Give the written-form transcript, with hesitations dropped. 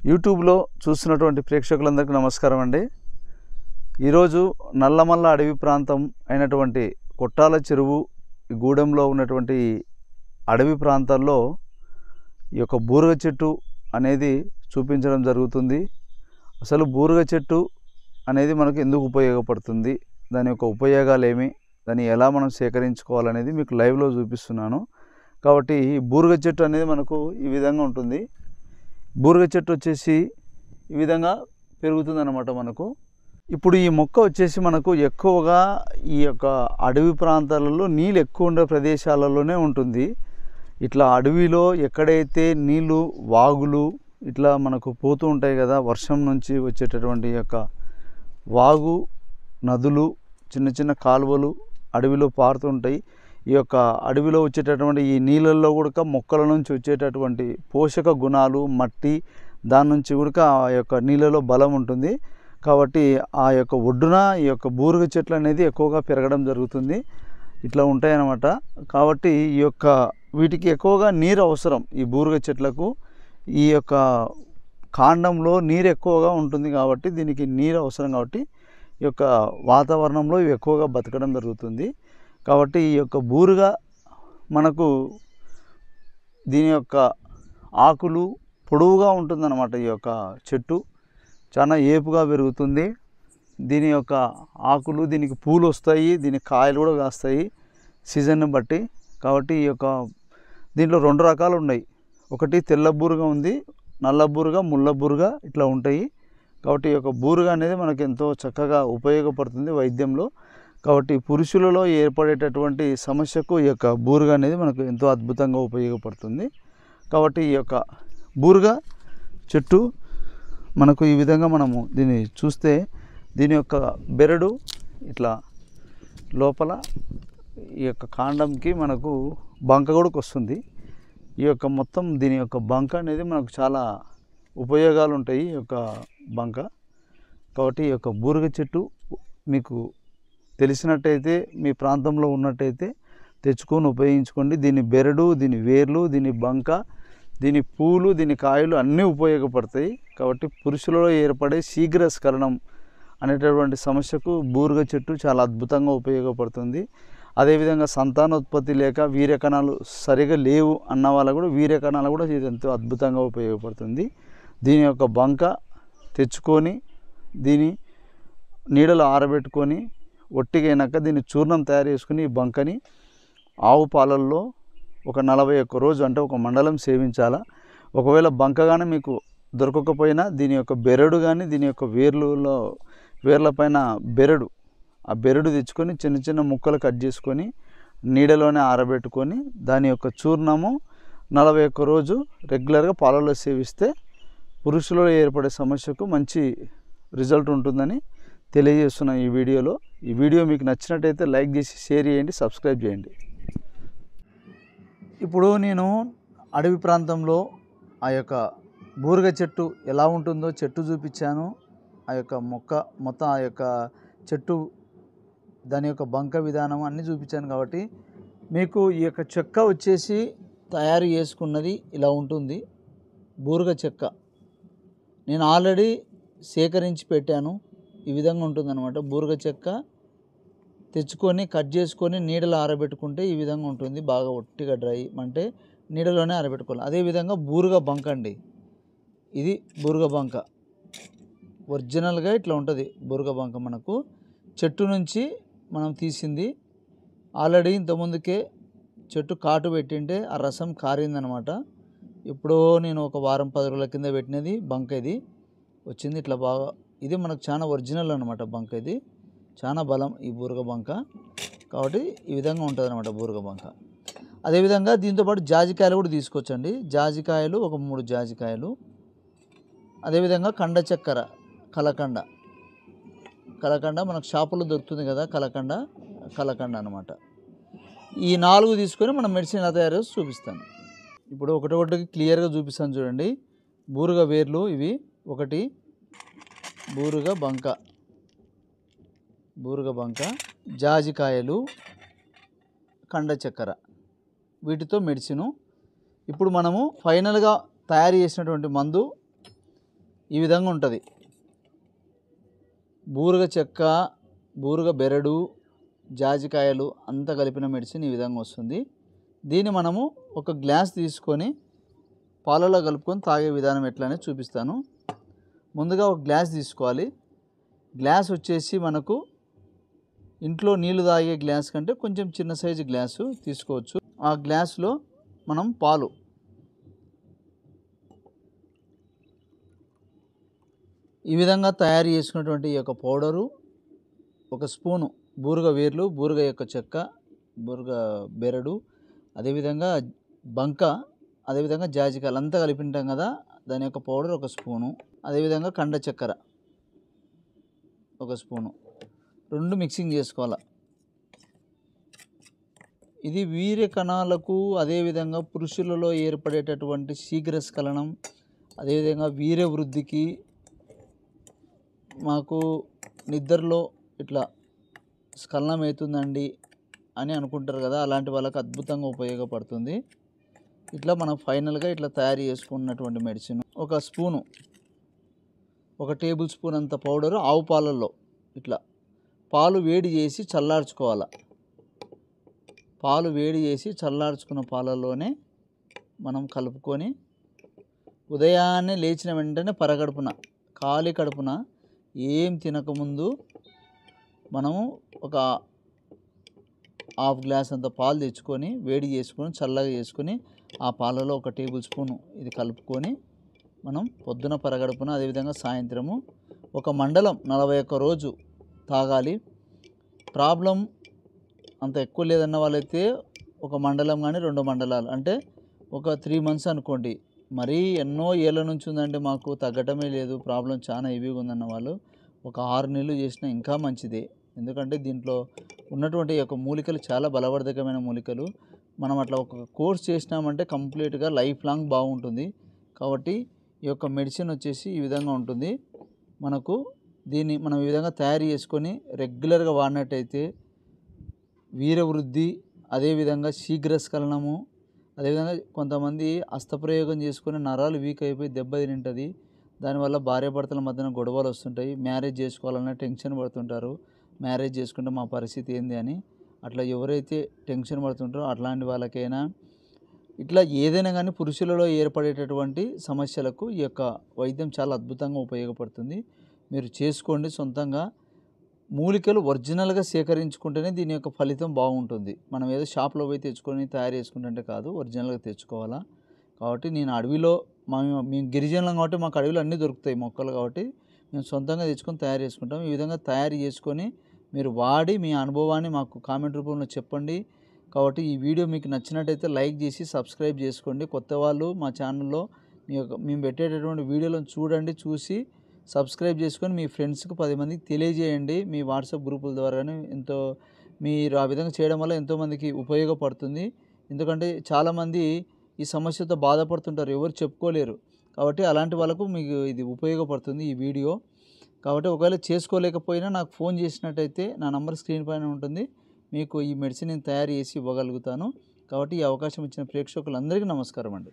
యూట్యూబ్లో చూస్తున్నటువంటి ప్రేక్షకులందరికీ నమస్కారం అండి. ఈరోజు నల్లమల్ల అడవి ప్రాంతం అయినటువంటి కొట్టాల చెరువు గూడెంలో ఉన్నటువంటి అడవి ప్రాంతాల్లో ఈ యొక్క బూరుగ చెట్టు అనేది చూపించడం జరుగుతుంది. అసలు బూరుగ చెట్టు అనేది మనకు ఎందుకు ఉపయోగపడుతుంది, దాని యొక్క ఉపయోగాలు ఏమి, దాన్ని ఎలా మనం సేకరించుకోవాలనేది మీకు లైవ్లో చూపిస్తున్నాను. కాబట్టి ఈ బూరుగ చెట్టు అనేది మనకు ఈ విధంగా ఉంటుంది. బూరుగ చెట్టు వచ్చేసి ఈ విధంగా పెరుగుతుందన్నమాట మనకు. ఇప్పుడు ఈ మొక్క వచ్చేసి మనకు ఎక్కువగా ఈ యొక్క అడవి ప్రాంతాలలో నీళ్ళు ఎక్కువ ఉండే ప్రదేశాలలోనే ఉంటుంది. ఇట్లా అడవిలో ఎక్కడైతే నీళ్ళు వాగులు ఇట్లా మనకు పోతూ ఉంటాయి కదా, వర్షం నుంచి వచ్చేటటువంటి యొక్క వాగు నదులు చిన్న చిన్న కాలువలు అడవిలో పారుతుంటాయి. ఈ యొక్క అడవిలో వచ్చేటటువంటి ఈ నీళ్ళల్లో కూడా మొక్కల నుంచి వచ్చేటటువంటి పోషక గుణాలు, మట్టి, దాని నుంచి కూడా ఆ యొక్క నీళ్ళలో బలం ఉంటుంది. కాబట్టి ఆ యొక్క ఒడ్డున ఈ యొక్క బూరుగ చెట్లు అనేది ఎక్కువగా పెరగడం జరుగుతుంది. ఇట్లా ఉంటాయన్నమాట. కాబట్టి ఈ యొక్క వీటికి ఎక్కువగా నీరు అవసరం. ఈ బూరుగ చెట్లకు ఈ యొక్క కాండంలో నీరు ఎక్కువగా ఉంటుంది కాబట్టి దీనికి నీరు అవసరం. కాబట్టి ఈ యొక్క వాతావరణంలో ఇవి ఎక్కువగా బతకడం జరుగుతుంది. కాబట్టి ఈ యొక్క బూరుగ మనకు దీని యొక్క ఆకులు పొడవుగా ఉంటుందన్నమాట. ఈ యొక్క చెట్టు చాలా ఏపుగా పెరుగుతుంది. దీని యొక్క ఆకులు, దీనికి పూలు వస్తాయి, దీనికి కాయలు కూడా కాస్తాయి సీజన్ని బట్టి. కాబట్టి ఈ యొక్క దీంట్లో రెండు రకాలు ఉన్నాయి. ఒకటి తెల్ల బూరుగ ఉంది, నల్ల బూరుగ, ముళ్ళ బూరుగ ఇట్లా ఉంటాయి. కాబట్టి ఈ యొక్క బూరుగ అనేది మనకు ఎంతో చక్కగా ఉపయోగపడుతుంది వైద్యంలో. కాబట్టి పురుషులలో ఏర్పడేటటువంటి సమస్యకు ఈ యొక్క బూరుగ అనేది మనకు ఎంతో అద్భుతంగా ఉపయోగపడుతుంది. కాబట్టి ఈ యొక్క బూరుగ చెట్టు మనకు ఈ విధంగా మనము దీన్ని చూస్తే దీని యొక్క బెరడు ఇట్లా లోపల ఈ యొక్క కాండంకి మనకు బంక కూడా వస్తుంది. ఈ యొక్క మొత్తం దీని యొక్క బంక అనేది మనకు చాలా ఉపయోగాలు ఉంటాయి. ఈ యొక్క బంక. కాబట్టి ఈ యొక్క బూరుగ చెట్టు మీకు తెలిసినట్టయితే, మీ ప్రాంతంలో ఉన్నట్టయితే తెచ్చుకొని ఉపయోగించుకోండి. దీని బెరడు, దీని వేర్లు, దీని బంక, దీని పూలు, దీని కాయలు అన్నీ ఉపయోగపడతాయి. కాబట్టి పురుషులలో ఏర్పడే శీఘ్రస్ఖలనం అనేటటువంటి సమస్యకు బూరుగ చెట్టు చాలా అద్భుతంగా ఉపయోగపడుతుంది. అదేవిధంగా సంతానోత్పత్తి లేక వీర్యకణాలు సరిగా లేవు అన్న వాళ్ళకు కూడా వీర్యకణాలు కూడా ఇది ఎంతో అద్భుతంగా ఉపయోగపడుతుంది. దీని యొక్క బంక తెచ్చుకొని దీని నీడలో ఆరబెట్టుకొని ఒట్టిగైనాక దీన్ని చూర్ణం తయారు చేసుకుని ఈ బంకని ఆవు పాలల్లో ఒక 41 రోజు అంటే ఒక మండలం సేవించాలా. ఒకవేళ బంక కానీ మీకు దొరకకపోయినా దీని యొక్క బెరడు కానీ, దీని యొక్క వేర్ల పైన బెరడు, ఆ బెరడు తెచ్చుకొని చిన్న చిన్న ముక్కలు కట్ చేసుకొని నీడలోనే ఆరబెట్టుకొని దాని యొక్క చూర్ణము 41 రోజు రెగ్యులర్గా పాలల్లో సేవిస్తే పురుషులలో ఏర్పడే సమస్యకు మంచి రిజల్ట్ ఉంటుందని తెలియజేస్తున్న ఈ వీడియోలో. ఈ వీడియో మీకు నచ్చినట్టయితే లైక్ చేసి షేర్ చేయండి, సబ్స్క్రైబ్ చేయండి. ఇప్పుడు నేను అడవి ప్రాంతంలో ఆ యొక్క బూరుగ చెట్టు ఎలా ఉంటుందో చెట్టు చూపించాను. ఆ యొక్క మొక్క మొత్తం ఆ యొక్క చెట్టు దాని యొక్క బంక విధానం అన్నీ చూపించాను. కాబట్టి మీకు ఈ యొక్క చెక్క వచ్చేసి తయారు చేసుకున్నది ఇలా ఉంటుంది. బూరుగ చెక్క నేను ఆల్రెడీ సేకరించి పెట్టాను. ఈ విధంగా ఉంటుందన్నమాట. బూరుగ చెక్క తెచ్చుకొని కట్ చేసుకొని నీడలో ఆరబెట్టుకుంటే ఈ విధంగా ఉంటుంది. బాగా ఒట్టిగా డ్రై అంటే నీడలోనే ఆరబెట్టుకోవాలి. అదేవిధంగా బూరుగ బంక అండి, ఇది బూరుగ బంక ఒరిజినల్గా ఇట్లా ఉంటుంది. బూరుగ బంక మనకు చెట్టు నుంచి మనం తీసింది. ఆల్రెడీ ఇంతకుముందుకే చెట్టు కాటు పెట్టింటే ఆ రసం కారిందనమాట. ఎప్పుడో నేను ఒక వారం 10 రోజుల కింద పెట్టినది బంక ఇది వచ్చింది. ఇట్లా బాగా ఇది మనకు చాలా ఒరిజినల్ అనమాట. బంక ఇది చాలా బలం ఈ బూరుగ బంక. కాబట్టి ఈ విధంగా ఉంటుంది అనమాట బూరుగ బంక. అదేవిధంగా దీంతోపాటు జాజికాయలు కూడా తీసుకొచ్చండి. జాజికాయలు ఒక 3 జాజికాయలు. అదేవిధంగా కండ చక్కెర, కలకండ మనకు షాపులో దొరుకుతుంది కదా, కలకండ అనమాట. ఈ 4 తీసుకొని మనం మెడిసిన్ ఎలా తయారు చేసి చూపిస్తాను. ఇప్పుడు ఒకటి క్లియర్గా చూపిస్తాను చూడండి. బూరుగ వేర్లు ఇవి, ఒకటి బూరుగ బంక, జాజికాయలు, కండ చక్కెర, వీటితో మెడిసిను. ఇప్పుడు మనము ఫైనల్గా తయారు చేసినటువంటి మందు ఈ విధంగా ఉంటుంది. బూరుగ చెక్క, బూరుగ బెరడు, జాజికాయలు అంతా కలిపిన మెడిసిన్ ఈ విధంగా వస్తుంది. దీన్ని మనము ఒక గ్లాస్ తీసుకొని పాలలో కలుపుకొని తాగే విధానం ఎట్లనే చూపిస్తాను. ముందుగా ఒక గ్లాస్ తీసుకోవాలి. గ్లాస్ వచ్చేసి మనకు ఇంట్లో నీళ్లు తాగే గ్లాస్ కంటే కొంచెం చిన్న సైజు గ్లాసు తీసుకోవచ్చు. ఆ గ్లాసులో మనం పాలు ఈ విధంగా తయారు చేసుకున్నటువంటి ఈ యొక్క పౌడరు, ఒక స్పూను బూరుగ వేర్లు, బూరుగ యొక్క చెక్క, బూరుగ బెరడు, అదేవిధంగా బంక, అదేవిధంగా జాజికాయలు అంతా కలిపి ఉంటాం కదా, దాని యొక్క పౌడర్ ఒక స్పూను, అదేవిధంగా కండ చక్కెర ఒక స్పూను, రెండు మిక్సింగ్ చేసుకోవాలి. ఇది వీర్య కణాలకు, అదేవిధంగా పురుషులలో ఏర్పడేటటువంటి శీఘ్రస్ఖలనం, అదేవిధంగా వీర్య వృద్ధికి, మాకు నిద్రలో ఇట్లా స్ఖలనం అవుతుందండి అని అనుకుంటారు కదా, అలాంటి వాళ్ళకి అద్భుతంగా ఉపయోగపడుతుంది. ఇట్లా మనం ఫైనల్గా ఇట్లా తయారు చేసుకున్నటువంటి మెడిసిన్ ఒక స్పూను, ఒక టేబుల్ స్పూన్ అంత పౌడరు ఆవు పాలల్లో ఇట్లా పాలు వేడి చేసి చల్లార్చుకోవాలి. పాలు వేడి చేసి చల్లార్చుకున్న పాలల్లోనే మనం కలుపుకొని ఉదయాన్నే లేచిన వెంటనే పరగడుపున, ఖాళీ కడుపున ఏం తినకముందు మనము ఒక హాఫ్ గ్లాస్ అంత పాలు తెచ్చుకొని వేడి చేసుకొని చల్లగా చేసుకొని ఆ పాలలో ఒక టేబుల్ స్పూను ఇది కలుపుకొని మనం పొద్దున పరగడుపున, అదేవిధంగా సాయంత్రము ఒక మండలం 41 రోజు తాగాలి. ప్రాబ్లం అంత ఎక్కువ లేదన్న వాళ్ళైతే ఒక మండలం కానీ 2 మండలాలు అంటే ఒక 3 మంత్స్ అనుకోండి. మరీ ఎన్నో ఏళ్ళ నుంచి ఉందంటే మాకు తగ్గటమే లేదు, ప్రాబ్లం చాలా హెవీగా ఉందన్న వాళ్ళు ఒక 6 నెలలు చేసినా ఇంకా మంచిదే. ఎందుకంటే దీంట్లో ఉన్నటువంటి యొక్క మూలికలు చాలా బలవర్ధకమైన మూలికలు. మనం అట్లా ఒక కోర్స్ చేసినామంటే కంప్లీట్గా లైఫ్ లాంగ్ బాగుంటుంది. కాబట్టి ఈ యొక్క మెడిసిన్ వచ్చేసి ఈ విధంగా ఉంటుంది. మనకు దీన్ని మనం ఈ విధంగా తయారు చేసుకొని రెగ్యులర్గా వాడినట్టయితే వీరవృద్ధి, అదేవిధంగా శీఘ్రస్ఖలనము, అదేవిధంగా కొంతమంది హస్తప్రయోగం చేసుకొని నరాలు వీక్ అయిపోయి దెబ్బ తింటుంది. దానివల్ల భార్యాభర్తల మధ్యన గొడవలు వస్తుంటాయి. మ్యారేజ్ చేసుకోవాలన్నా టెన్షన్ పడుతుంటారు, మ్యారేజ్ చేసుకుంటే మా పరిస్థితి ఏంది అని. అట్లా ఎవరైతే టెన్షన్ పడుతుంటారో అట్లాంటి వాళ్ళకైనా ఇట్లా ఏదైనా కానీ పురుషులలో ఏర్పడేటటువంటి సమస్యలకు ఈ యొక్క వైద్యం చాలా అద్భుతంగా ఉపయోగపడుతుంది. మీరు చేసుకోండి సొంతంగా. మూలికలు ఒరిజినల్గా సేకరించుకుంటేనే దీని యొక్క ఫలితం బాగుంటుంది. మనం ఏదో షాప్లో పోయి తెచ్చుకొని తయారు చేసుకుంటుంటే కాదు, ఒరిజినల్గా తెచ్చుకోవాలా. కాబట్టి నేను అడవిలో మేము గిరిజనులం కాబట్టి మాకు అడవిలో అన్నీ దొరుకుతాయి మొక్కలు, కాబట్టి మేము సొంతంగా తెచ్చుకొని తయారు చేసుకుంటాం. ఈ విధంగా తయారు చేసుకొని మీరు వాడి మీ అనుభవాన్ని మాకు కామెంట్ రూపంలో చెప్పండి. కాబట్టి ఈ వీడియో మీకు నచ్చినట్టయితే లైక్ చేసి సబ్స్క్రైబ్ చేసుకోండి. కొత్త వాళ్ళు మా ఛానల్లో మేము పెట్టేటటువంటి వీడియోలను చూడండి, చూసి సబ్స్క్రైబ్ చేసుకొని మీ ఫ్రెండ్స్కి 10 మందికి తెలియజేయండి. మీ వాట్సాప్ గ్రూపుల ద్వారానే మీరు ఆ విధంగా చేయడం వల్ల ఎంతోమందికి ఉపయోగపడుతుంది. ఎందుకంటే చాలామంది ఈ సమస్యతో బాధపడుతుంటారు, ఎవరు చెప్పుకోలేరు. కాబట్టి అలాంటి వాళ్ళకు మీకు ఇది ఉపయోగపడుతుంది ఈ వీడియో. కాబట్టి ఒకవేళ చేసుకోలేకపోయినా నాకు ఫోన్ చేసినట్టయితే నా నంబర్ స్క్రీన్ పైన ఉంటుంది. మీకు ఈ మెడిసిన్ నేను తయారు చేసి ఇవ్వగలుగుతాను. కాబట్టి ఈ అవకాశం ఇచ్చిన ప్రేక్షకులందరికీ నమస్కారం అండి.